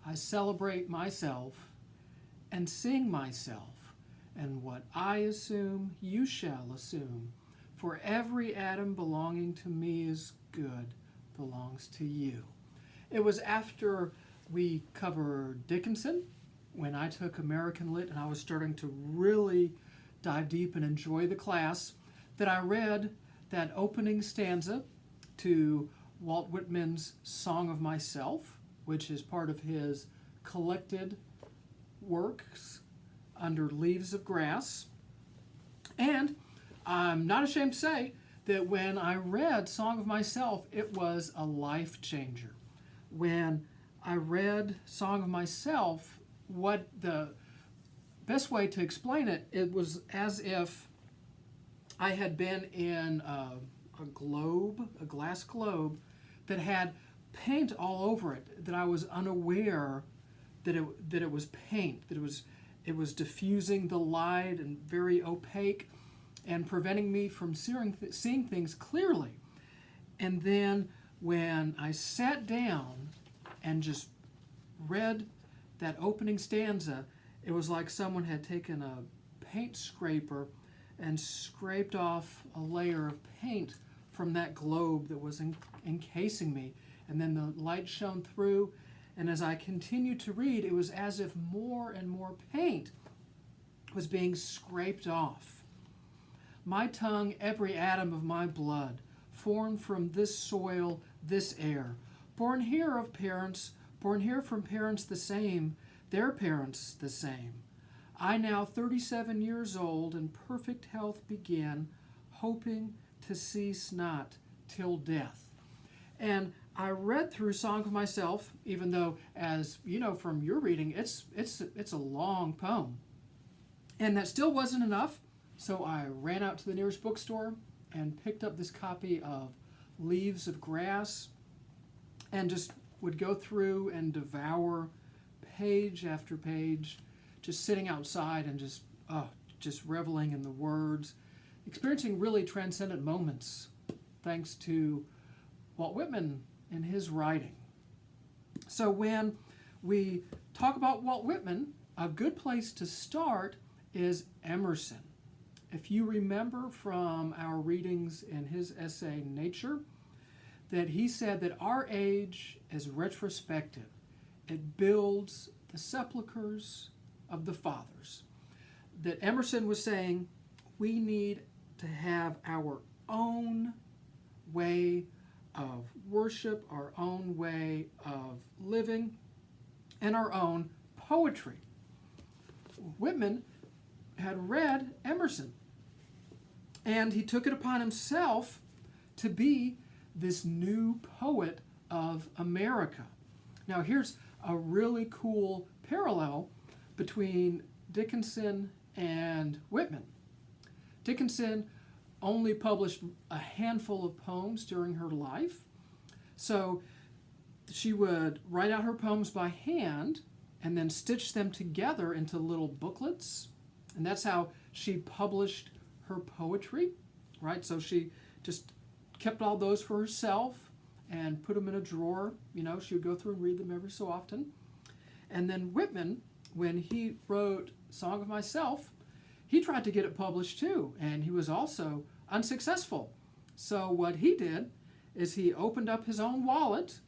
I celebrate myself and sing myself, and what I assume you shall assume, for every atom belonging to me is good, belongs to you. It was after we covered Dickinson, when I took American Lit and I was starting to really dive deep and enjoy the class, that I read that opening stanza to Walt Whitman's Song of Myself, which is part of his collected works under Leaves of Grass. And I'm not ashamed to say that when I read Song of Myself, it was a life changer. When I read Song of Myself, what the best way to explain it, it was as if I had been in a globe, a glass globe, that had paint all over it, that I was unaware that it was paint, that it was diffusing the light and very opaque and preventing me from seeing things clearly. And then when I sat down and just read that opening stanza, it was like someone had taken a paint scraper and scraped off a layer of paint from that globe that was encasing me. And then the light shone through, and as I continued to read, it was as if more and more paint was being scraped off. My tongue, every atom of my blood, formed from this soil, this air, born here of parents, born here from parents the same, their parents the same. I now 37 years old, in perfect health begin, hoping to cease not till death. And I read through Song of Myself, even though, as you know from your reading, it's a long poem. And that still wasn't enough, so I ran out to the nearest bookstore and picked up this copy of Leaves of Grass and just would go through and devour page after page, just sitting outside and just reveling in the words, experiencing really transcendent moments thanks to Walt Whitman and his writing. So when we talk about Walt Whitman, a good place to start is Emerson. If you remember from our readings in his essay Nature, that he said that our age is retrospective. It builds the sepulchres of the fathers. That Emerson was saying we need to have our own way of worship, our own way of living, and our own poetry. Whitman had read Emerson, and he took it upon himself to be this new poet of America. Now here's a really cool parallel between Dickinson and Whitman. Dickinson only published a handful of poems during her life, so she would write out her poems by hand and then stitch them together into little booklets, and that's how she published her poetry, right? So she just kept all those for herself and put them in a drawer. You know, she would go through and read them every so often. And then Whitman, when he wrote Song of Myself, he tried to get it published too, and he was also unsuccessful. So what he did is he opened up his own wallet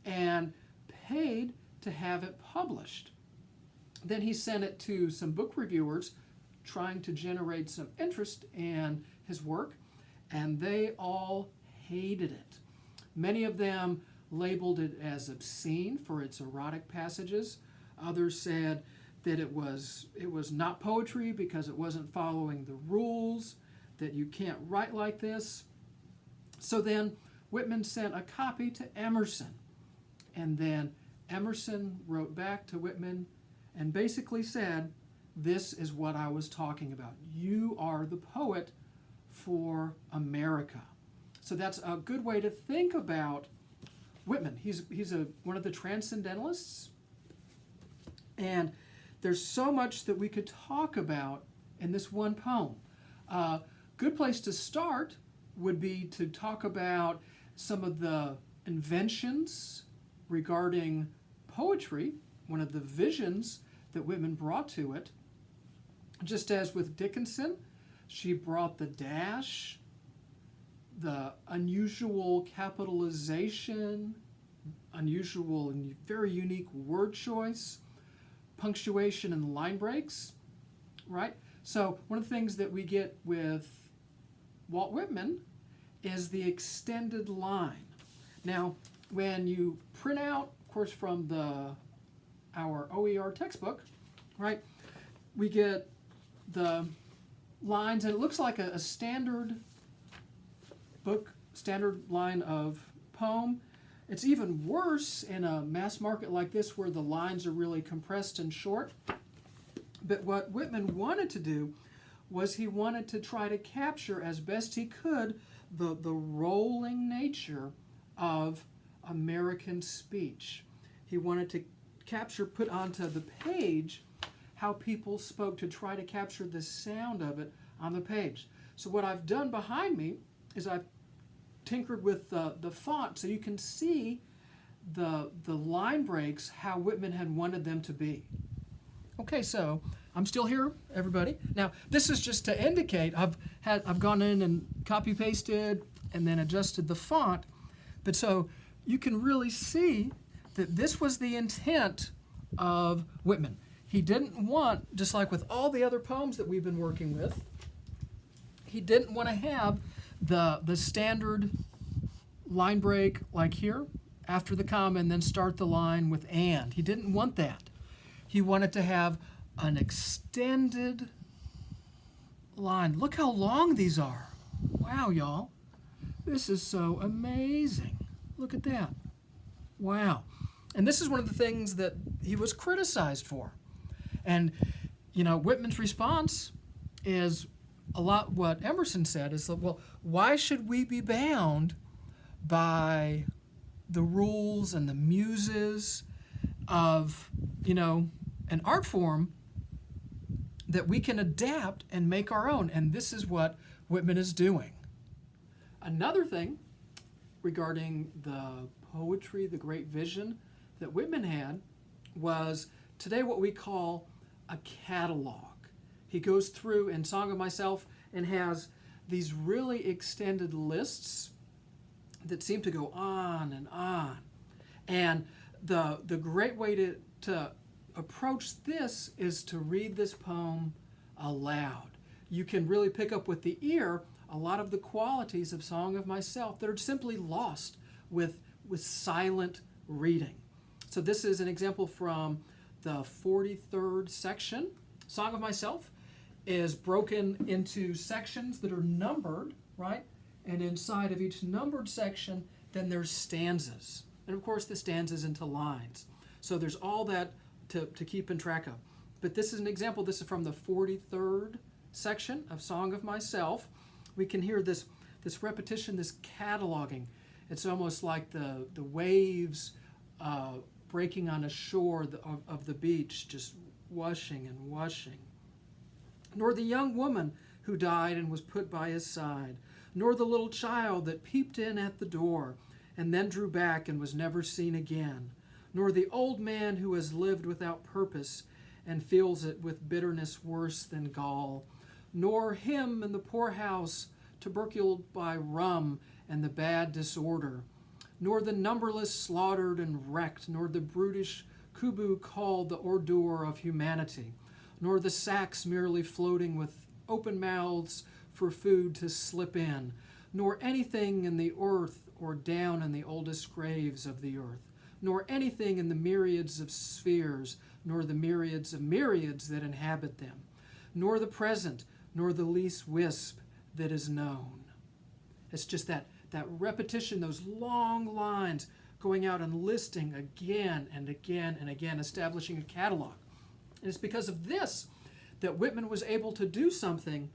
and paid to have it published. Then he sent it to some book reviewers trying to generate some interest in his work, and they all hated it. Many of them labeled it as obscene for its erotic passages. Others said that it was not poetry because it wasn't following the rules, that you can't write like this. So then Whitman sent a copy to Emerson, and then Emerson wrote back to Whitman and basically said, this is what I was talking about. You are the poet for America. So that's a good way to think about Whitman. He's one of the transcendentalists, and there's so much that we could talk about in this one poem. Good place to start would be to talk about some of the inventions regarding poetry, one of the visions that Whitman brought to it. Just as with Dickinson, she brought the dash, the unusual capitalization, unusual and very unique word choice, punctuation and line breaks, right? So one of the things that we get with Walt Whitman is the extended line. Now, when you print out, of course, from our OER textbook, right, we get the lines, and it looks like a standard book, standard line of poem. It's even worse in a mass market like this where the lines are really compressed and short. But what Whitman wanted to do was he wanted to try to capture as best he could the rolling nature of American speech. He wanted to capture, put onto the page how people spoke, to try to capture the sound of it on the page. So what I've done behind me is I've tinkered with the font so you can see the line breaks, how Whitman had wanted them to be. Okay, so I'm still here, everybody. Now, this is just to indicate I've gone in and copy pasted and then adjusted the font, but so you can really see that this was the intent of Whitman. He didn't want, just like with all the other poems that we've been working with, he didn't want to have the standard line break like here after the comma and then start the line with and. He didn't want that. He wanted to have an extended line. Look how long these are. Wow, y'all. This is so amazing. Look at that. Wow. And this is one of the things that he was criticized for. And, you know, Whitman's response is a lot what Emerson said, is that, well, why should we be bound by the rules and the muses of, you know, an art form that we can adapt and make our own? And this is what Whitman is doing. Another thing regarding the poetry, the great vision that Whitman had, was today what we call a catalog. He goes through in Song of Myself and has these really extended lists that seem to go on and on. And the great way to approach this is to read this poem aloud. You can really pick up with the ear a lot of the qualities of Song of Myself that are simply lost with silent reading. So this is an example from the 43rd section. Song of Myself is broken into sections that are numbered, right? And inside of each numbered section, then there's stanzas. And of course, the stanzas into lines. So there's all that to keep in track of. But this is an example. This is from the 43rd section of Song of Myself. We can hear this repetition, this cataloging. It's almost like the waves breaking on a shore of the beach, just washing and washing. Nor the young woman who died and was put by his side, nor the little child that peeped in at the door and then drew back and was never seen again, nor the old man who has lived without purpose and feels it with bitterness worse than gall, nor him in the poorhouse tuberculed by rum and the bad disorder, nor the numberless slaughtered and wrecked, nor the brutish kubu called the ordure of humanity, nor the sacks merely floating with open mouths for food to slip in, nor anything in the earth or down in the oldest graves of the earth, nor anything in the myriads of spheres, nor the myriads of myriads that inhabit them, nor the present, nor the least wisp that is known. It's just that repetition, those long lines going out and listing again and again and again, establishing a catalog. And it's because of this that Whitman was able to do something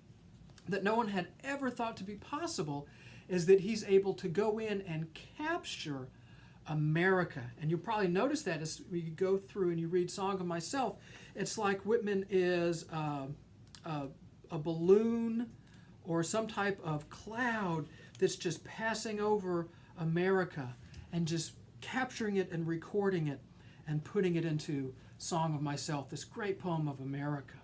that no one had ever thought to be possible, is that he's able to go in and capture America. And you'll probably notice that as we go through and you read Song of Myself, it's like Whitman is a balloon or some type of cloud that's just passing over America and just capturing it and recording it. and putting it into Song of Myself, this great poem of America.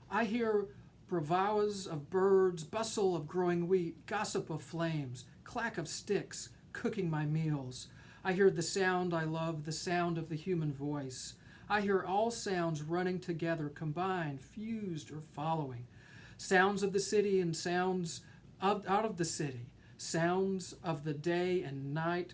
I hear bravas of birds, bustle of growing wheat, gossip of flames, clack of sticks, cooking my meals. I hear the sound I love, the sound of the human voice. I hear all sounds running together, combined, fused, or following. Sounds of the city and sounds out of the city. Sounds of the day and night.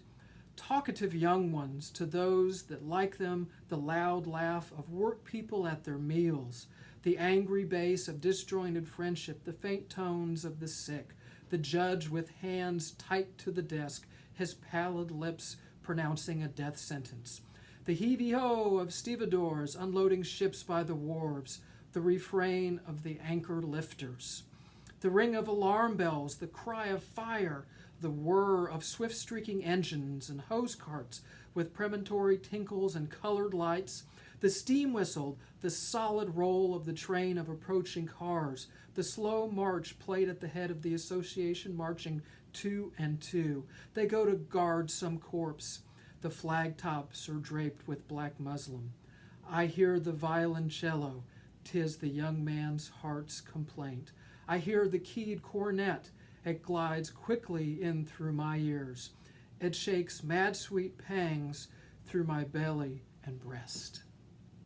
Talkative young ones to those that like them, the loud laugh of work people at their meals. The angry bass of disjointed friendship, the faint tones of the sick. The judge with hands tight to the desk, his pallid lips pronouncing a death sentence. The heavey-ho of stevedores unloading ships by the wharves, the refrain of the anchor lifters. The ring of alarm bells, the cry of fire, the whir of swift-streaking engines and hose carts with premonitory tinkles and colored lights, the steam whistle, the solid roll of the train of approaching cars, the slow march played at the head of the association marching two and two. They go to guard some corpse. The flag tops are draped with black muslin. I hear the violoncello, 'tis the young man's heart's complaint. I hear the keyed cornet, it glides quickly in through my ears. It shakes mad sweet pangs through my belly and breast.